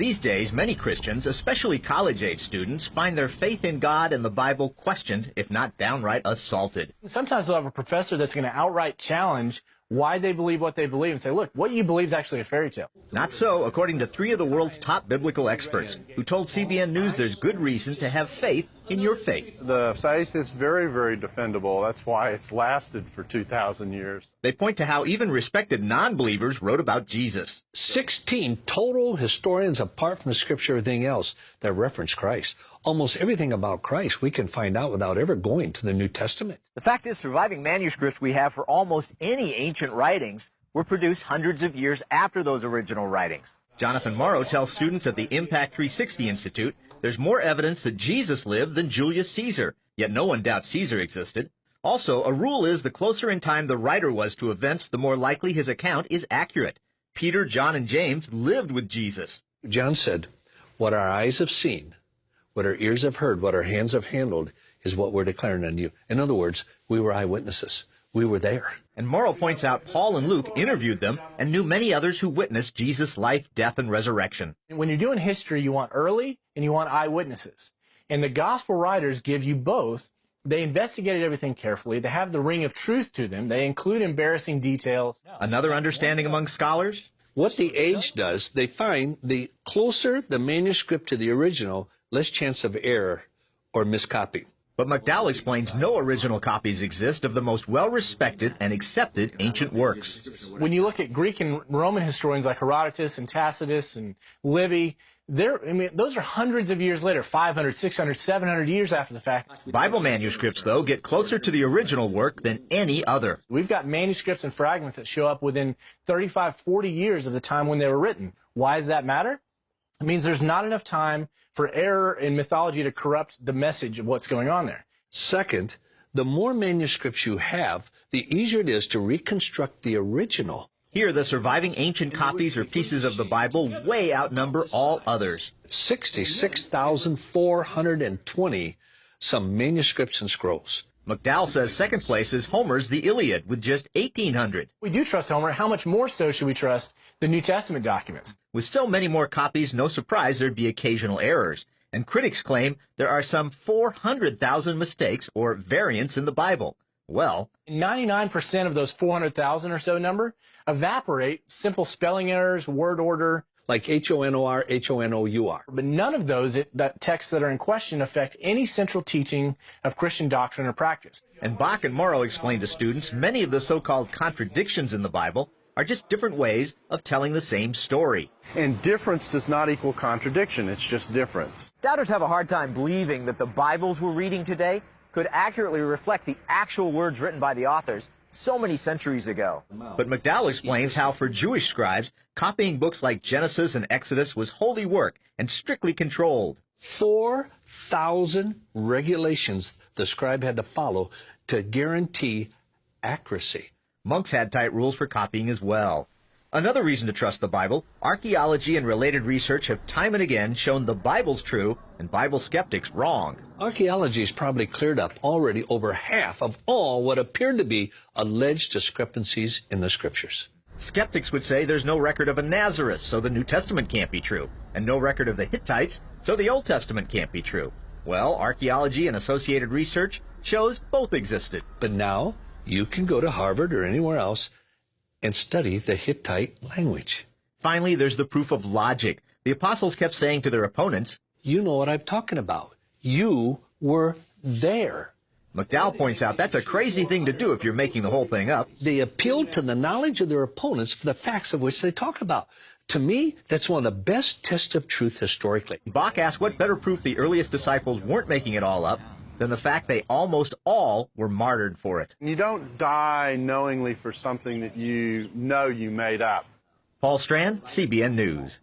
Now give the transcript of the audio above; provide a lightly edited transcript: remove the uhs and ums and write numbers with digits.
These days, many Christians, especially college-age students, find their faith in God and the Bible questioned, if not downright assaulted. Sometimes they'll have a professor that's going to outright challenge why they believe what they believe and say, look, what you believe is actually a fairy tale. Not so, according to 3 of the world's top biblical experts, who told CBN News there's good reason to have faith in your faith. The faith is very, very defendable. That's why it's lasted for 2,000 years. They point to how even respected non-believers wrote about Jesus. 16 total historians, apart from the scripture, everything else, that reference Christ. Almost everything about Christ we can find out without ever going to the New Testament. The fact is, surviving manuscripts we have for almost any ancient writings were produced hundreds of years after those original writings. Jonathan Morrow tells students at the Impact 360 Institute there's more evidence that Jesus lived than Julius Caesar, yet no one doubts Caesar existed. Also, a rule is the closer in time the writer was to events, the more likely his account is accurate. Peter, John, and James lived with Jesus. John said, what our eyes have seen, what our ears have heard, what our hands have handled is what we're declaring unto you. In other words, we were eyewitnesses. We were there. And Morrow points out Paul and Luke interviewed them and knew many others who witnessed Jesus' life, death, and resurrection. When you're doing history, you want early and you want eyewitnesses. And the gospel writers give you both. They investigated everything carefully. They have the ring of truth to them. They include embarrassing details. Another understanding among scholars? What the age does, they find the closer the manuscript to the original, less chance of error or miscopying. But McDowell explains no original copies exist of the most well-respected and accepted ancient works. When you look at Greek and Roman historians like Herodotus and Tacitus and Livy, those are hundreds of years later, 500, 600, 700 years after the fact. Bible manuscripts, though, get closer to the original work than any other. We've got manuscripts and fragments that show up within 35, 40 years of the time when they were written. Why does that matter? It means there's not enough time for error in mythology to corrupt the message of what's going on there. Second, the more manuscripts you have, the easier it is to reconstruct the original. Here, the surviving ancient copies or pieces of the Bible way outnumber all others. 66,420 some manuscripts and scrolls. McDowell says second place is Homer's The Iliad with just 1,800. We do trust Homer. How much more so should we trust the New Testament documents? With so many more copies, no surprise there'd be occasional errors. And critics claim there are some 400,000 mistakes or variants in the Bible. Well, 99% of those 400,000 or so number evaporate. Simple spelling errors, word order. Like H-O-N-O-R, H-O-N-O-U-R. But none of those texts that are in question affect any central teaching of Christian doctrine or practice. And Bach and Morrow explained to students many of the so-called contradictions in the Bible are just different ways of telling the same story. And difference does not equal contradiction. It's just difference. Doubters have a hard time believing that the Bibles we're reading today could accurately reflect the actual words written by the authors so many centuries ago. But McDowell explains how for Jewish scribes, copying books like Genesis and Exodus was holy work and strictly controlled. 4,000 regulations the scribe had to follow to guarantee accuracy. Monks had tight rules for copying as well. Another reason to trust the Bible, archaeology and related research have time and again shown the Bible's true and Bible skeptics wrong. Archaeology has probably cleared up already over half of all what appeared to be alleged discrepancies in the scriptures. Skeptics would say there's no record of a Nazareth, so the New Testament can't be true, and no record of the Hittites, so the Old Testament can't be true. Well, archaeology and associated research shows both existed. But now you can go to Harvard or anywhere else and study the Hittite language. Finally, there's the proof of logic. The apostles kept saying to their opponents, you know what I'm talking about. You were there. McDowell points out that's a crazy thing to do if you're making the whole thing up. They appealed to the knowledge of their opponents for the facts of which they talk about. To me, that's one of the best tests of truth historically. Bach asked what better proof the earliest disciples weren't making it all up than the fact they almost all were martyred for it. You don't die knowingly for something that you know you made up. Paul Strand, CBN News.